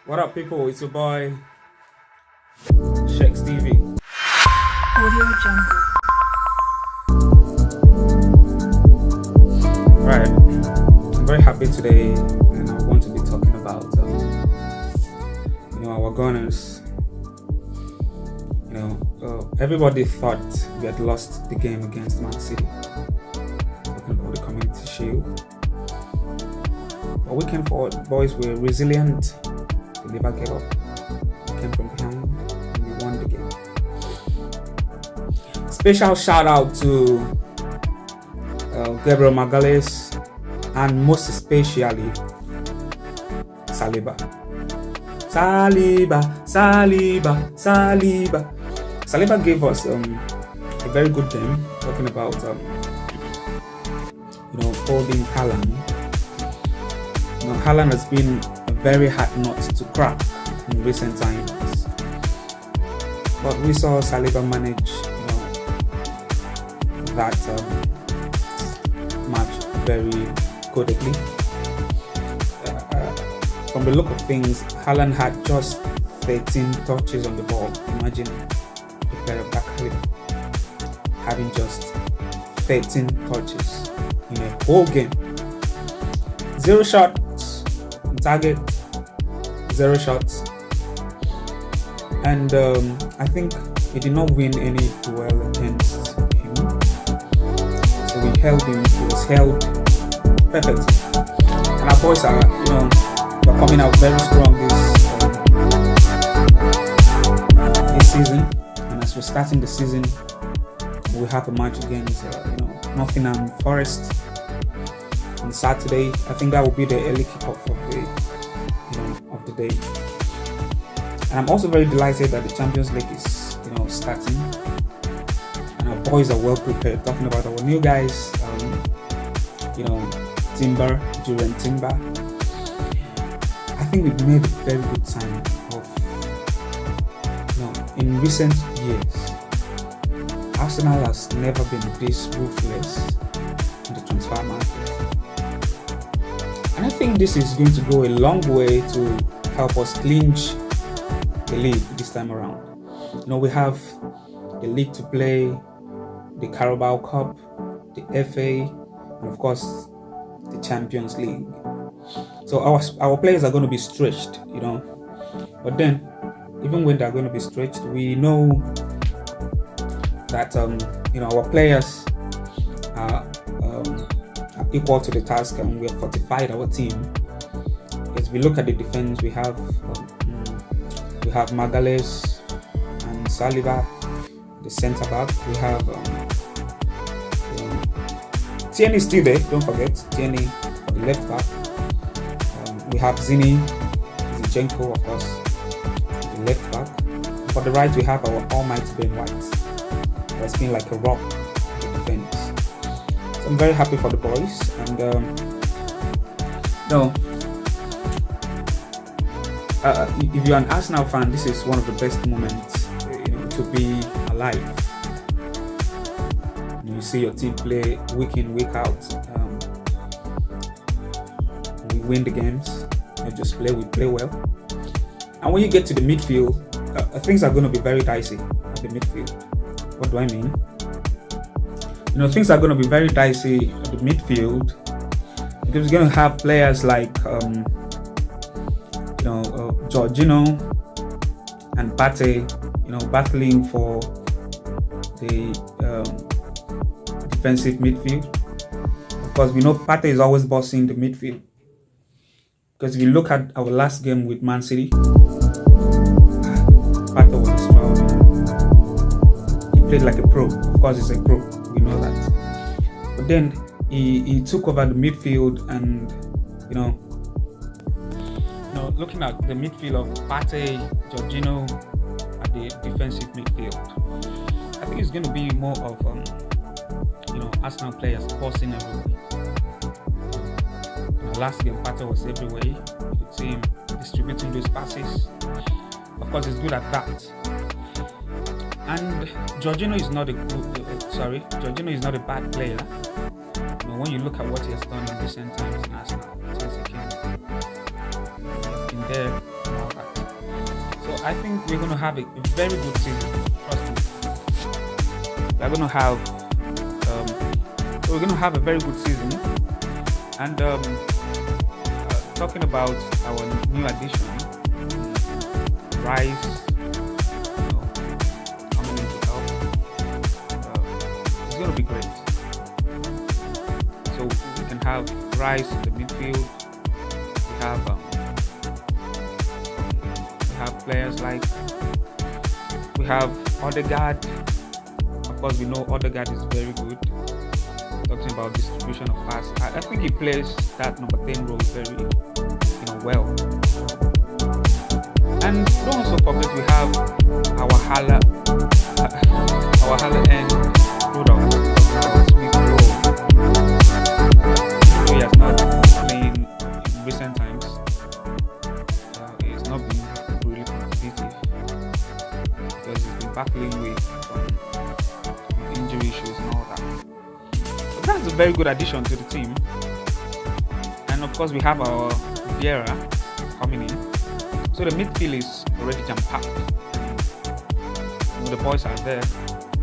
What up, people? It's your boy Shex TV. Audio Jungle. Right, I'm very happy today, and I want to be talking about our Gunners. Everybody thought we had lost the game against Man City. Talking about the Community Shield, but we came forward. Boys were resilient. They never gave up. We came from behind and we won the game. Special shout out to Gabriel Magalhaes and most especially Saliba. Saliba gave us a very good game. Talking about holding Haaland. Haaland has been a very hard nut to crack in recent times, but we saw Saliba manage that match very goodly. From the look of things, Haaland had just 13 touches on the ball. Imagine a player of that caliber having just 13 touches in a whole game. 0 shots on target, 0 shots. And I think he did not win any duel against him. So we held him, he was held perfectly. And our boys are, we're coming out very strong this season. And as we're starting the season, we have a match against Nottingham Forest on Saturday. I think that will be the early kickoff of the day. And I'm also very delighted that the Champions League is starting, and our boys are well prepared. Talking about our new guys, Timber. I think we've made a very good signing in recent years. Arsenal has never been this ruthless in the transfer market. And I think this is going to go a long way to help us clinch the league this time around. We have the league to play, the Carabao Cup, the FA, and of course the Champions League. So our players are going to be stretched, But then, even when they're going to be stretched, we know that our players are equal to the task, and we have fortified our team. As we look at the defense, we have Magalhaes and Saliba, the centre back. We have Tierney still there. Don't forget Tierney for the left back. We have Zinchenko, of course, the left back. For the right, we have our almighty Ben White. That's been like a rock in the defense. So I'm very happy for the boys, and if you're an Arsenal fan, this is one of the best moments, to be alive. You see your team play week in, week out. We win the games. Not just play, we play well. And when you get to the midfield, things are going to be very dicey at the midfield. What do I mean? Things are going to be very dicey at the midfield because you're going to have players like Jorginho and Partey, battling for the defensive midfield. Of course, we know Partey is always bossing the midfield. Because if you look at our last game with Man City, Partey was strong. He played like a pro. Of course, he's a pro. We know that. But then he took over the midfield, and looking at the midfield of Partey, Jorginho at the defensive midfield, I think it's going to be more of Arsenal players bossing everywhere. Last game, Partey was everywhere. You could see him distributing those passes. Of course, he's good at that. And Jorginho is not a bad player. When you look at what he has done in recent times in Arsenal since he came, he has been there I think we're going to have a very good season. Trust me. We're going to have we're going to have a very good season. And talking about our new addition, Rice, coming in to help, it's going to be great. So we can have Rice in the midfield. We have players like we have Odegaard. Of course, we know Odegaard is very good. Talking about distribution of pass, I think he plays that number 10 role very, well. And don't also forget we have our Hala end product, Smith Rowe. Though he has not played in recent times, he has not been really competitive because he's been battling with injury issues and all that. But that's a very good addition to the team. And of course, we have our Vieira coming in. So the midfield is already jam-packed. The boys are there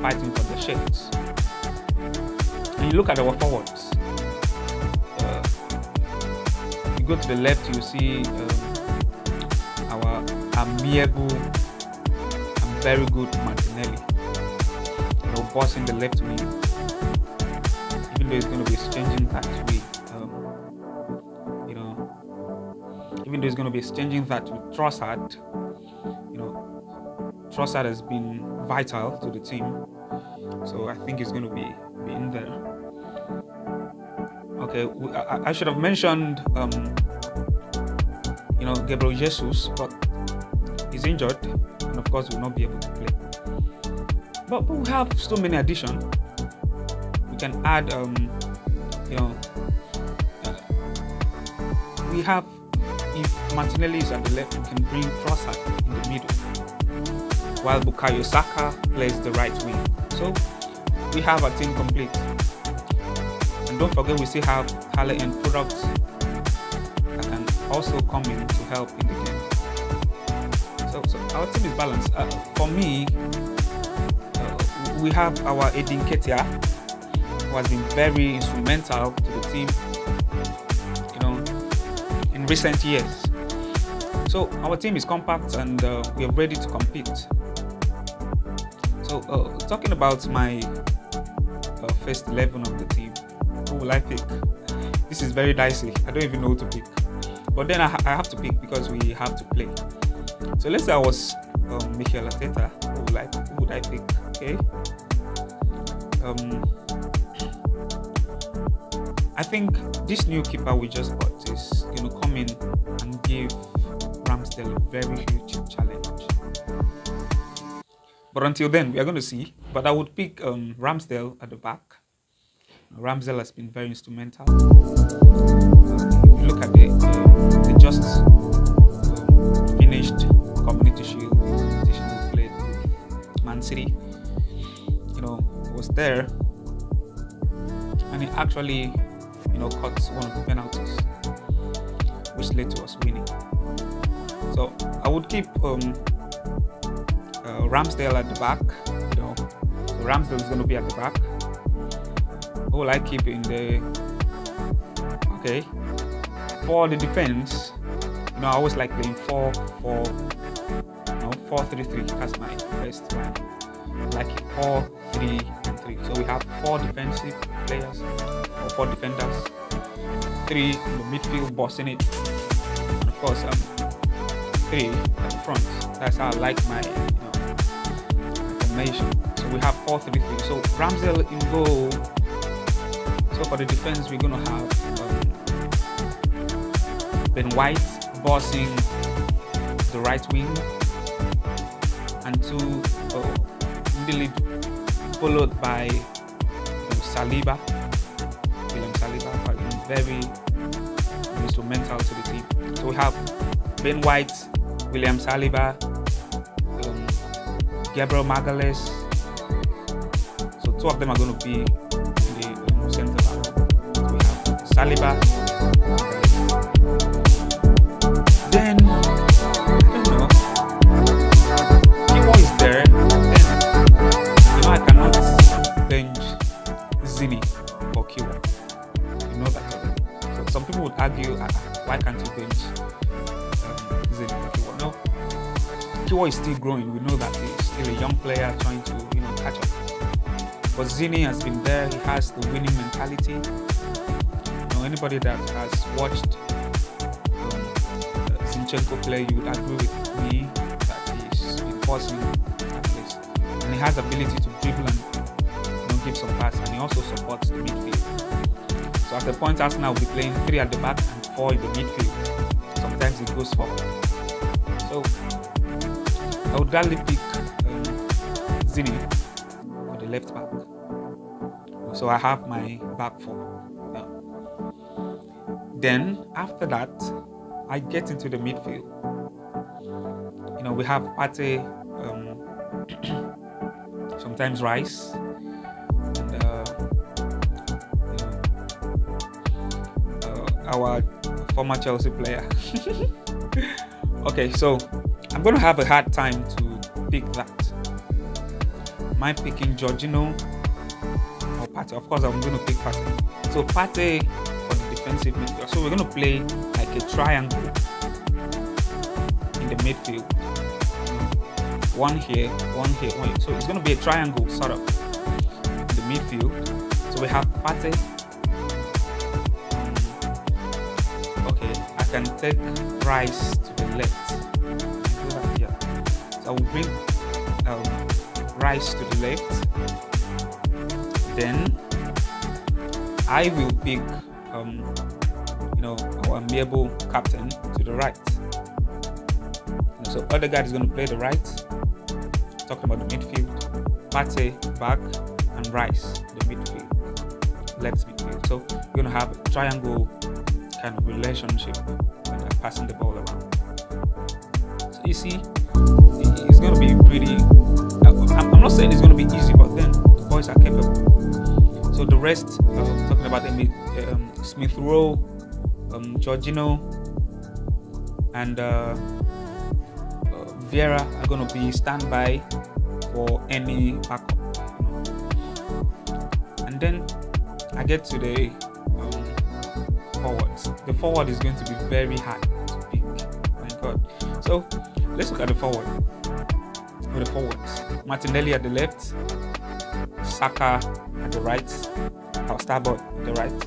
fighting for the shirts. And you look at our forwards. You go to the left, you see our amiable and very good Martinelli. Boss in the left wing. Even though he's going to be exchanging that with, even though he's going to be exchanging that with Trossard. Trossard has been vital to the team, so I think he's going to be in there. Okay, I should have mentioned, Gabriel Jesus, but he's injured, and of course will not be able to play. But we have so many additions. We can add, we have, if Martinelli is at the left, we can bring Trossard in the middle, while Bukayo Saka plays the right wing. So we have our team complete. And don't forget, we still have Halle end products that can also come in to help in the game. So our team is balanced. For me, we have our Edin Ketia, who has been very instrumental to the team, in recent years. So our team is compact and we are ready to compete. So talking about my first 11 of the team, who will I pick? This is very dicey. I don't even know who to pick. But then I have to pick because we have to play. So let's say I was Mikel Arteta. Who would I pick? Okay. I think this new keeper we just bought is going to come in and give Ramsdale a very huge challenge. But until then, we are going to see. But I would pick Ramsdale at the back. Ramsdale has been very instrumental. Look at the just finished Community Shield competition we played with Man City. Was there, and he actually, caught one of the penalties, which led to us winning. So I would keep Ramsdale at the back. So Ramsdale is going to be at the back. Who will I keep in the? Okay, for the defense, I always like playing 4-3-3. That's my best line. Like 4-3-3. So we have 4 defensive players, or 4 defenders, 3 in the midfield bossing it, and of course 3 at the front. That's how I like my formation. So we have 4-3-3. So Ramsdale in goal. So for the defense, we're gonna have Ben White bossing the right wing, and 2 in the lead, followed by Saliba, William Saliba, very instrumental to the team. So we have Ben White, William Saliba, Gabriel Magalhaes. So 2 of them are going to be in the center back. So we have Saliba, Magalhaes. Then I don't know. Kiwa is still growing. We know that he's still a young player trying to, catch up. But Zini has been there. He has the winning mentality. Anybody that has watched Zinchenko play, you would agree with me that he's been forcing at least, and he has ability to dribble and give some pass, and he also supports the midfield. So at the point, Arsenal will be playing 3 at the back and 4 in the midfield. Sometimes it goes forward. So I would gladly pick Zini for the left back. So I have my back 4. Then after that, I get into the midfield. We have Partey, sometimes Rice, and our former Chelsea player. Okay, so I'm going to have a hard time to pick that. Am I picking Jorginho or Partey? Of course, I'm going to pick Partey. So Partey for the defensive midfield. So we're going to play like a triangle in the midfield. One here, one here, one here. So it's going to be a triangle sort of in the midfield. So we have Partey. Okay, I can take Rice to the left. So I will bring Rice to the left. Then I will pick our amiable captain to the right. So Odegaard is going to play the right. Talking about the midfield, Partey back and Rice the midfield, left midfield. So we're going to have a triangle kind of relationship when they're passing the ball around. So you see, it's going to be pretty. I'm not saying it's going to be easy, but then the boys are capable. So the rest, talking about the Smith Rowe, Jorginho, and Vieira are going to be standby for any backup. And then I get to the forwards. The forward is going to be very hard to pick. My God. So let's look at the forward. With the forwards, Martinelli at the left, Saka at the right, or Starboard at the right.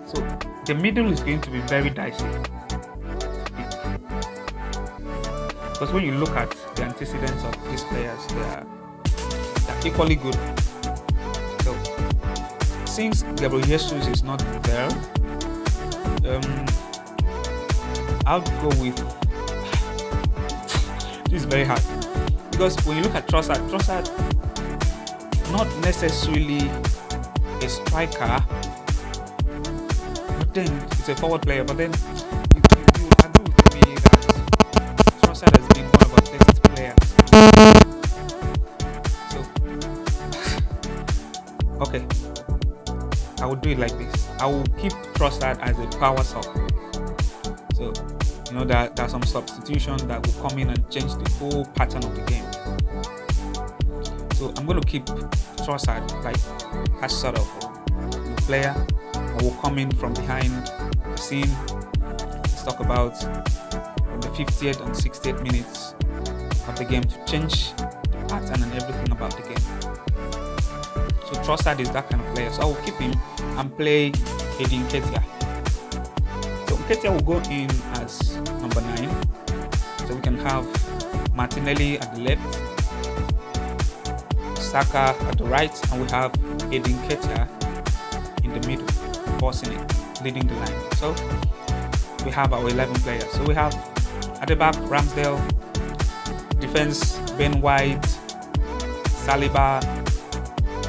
So the middle is going to be very dicey. Because when you look at the antecedents of these players, they're equally good. So since Gabriel Jesus is not there, I'll go with. This is very hard. Because when you look at Trossard, not necessarily a striker, but then it's a forward player. But then you agree with me that Trossard has been one of our best players. So, okay, I will do it like this. I will keep Trossard as a power sub. So, there are some substitutions that will come in and change the whole pattern of the game. So I'm going to keep Trossard like as sort of a player that will come in from behind the scene. Let's talk about the 50th and 60th minutes of the game to change the pattern and everything about the game. So Trossard is that kind of player. So I will keep him and play Edin Ketia. So Ketia will go in as number 9. So we can have Martinelli at the left, Saka at the right, and we have Edin Ketia in the middle, bossing it, leading the line. So we have our 11 players. So we have at the back Ramsdale, defense Ben White, Saliba,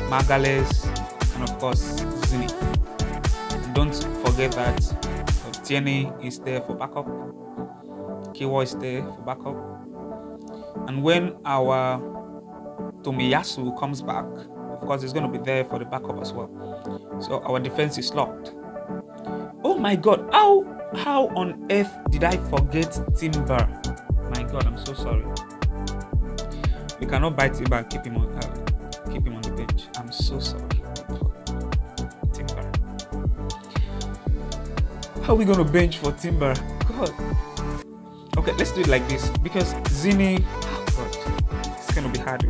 Magalhaes, and of course Zini. And don't forget that Tierney is there for backup. Kiwa is there for backup. And when our Tomiyasu comes back, of course he's going to be there for the backup as well. So our defense is locked. Oh my God, how on earth did I forget Timber? My God, I'm so sorry. We cannot buy Timber and keep him on the bench. I'm so sorry. Timber. How are we going to bench for Timber? God. Okay, let's do it like this. Because Zini, God, it's going to be hard.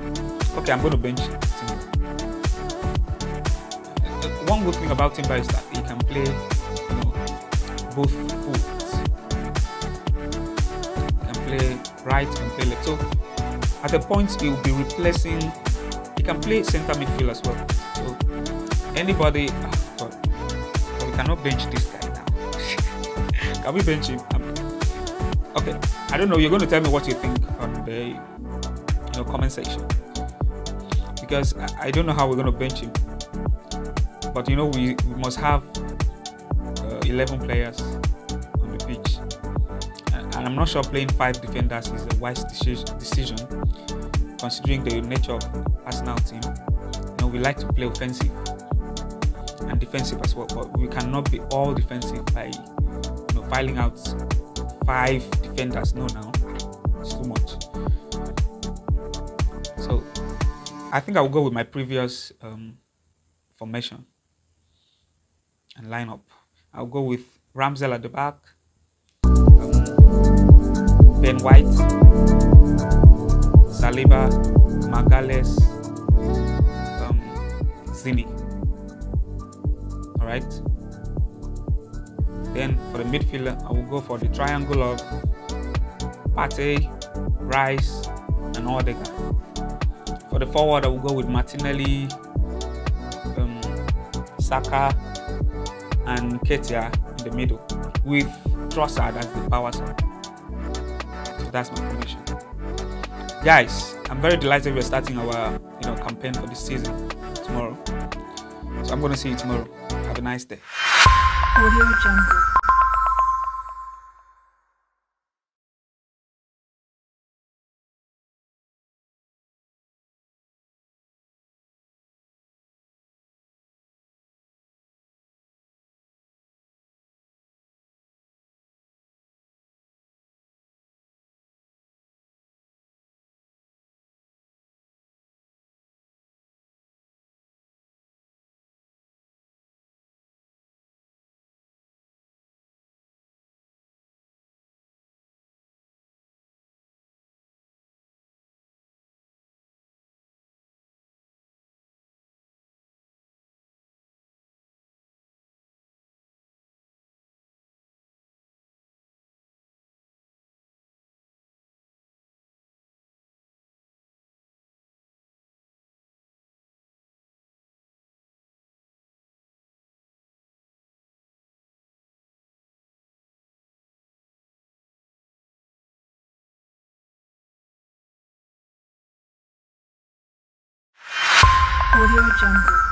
Okay, I'm going to bench Timber. One good thing about Timber is that he can play, both foot. He can play right, he can play left. So at a point, he will be replacing. He can play center midfield as well. So anybody, God, but we cannot bench this guy now. Can we bench him? Okay, I don't know. You're going to tell me what you think on the comment section, because I don't know how we're going to bench him. But we must have 11 players on the pitch, and I'm not sure playing 5 defenders is a wise decision, considering the nature of Arsenal team. We like to play offensive and defensive as well, but we cannot be all defensive by filing out 5 defenders. No, now it's too much. So I think I will go with my previous formation and lineup. I'll go with Ramsdale at the back, Ben White, Saliba, Magalhaes, Zini. All right. Then for the midfielder, I will go for the triangle of Partey, Rice, and Odegaard. For the forward, I will go with Martinelli, Saka, and Ketia in the middle, with Trossard as the power side. So that's my formation. Guys, I'm very delighted we're starting our campaign for this season tomorrow. So I'm going to see you tomorrow. Have a nice day. Audio Jungle. Audio Jungle.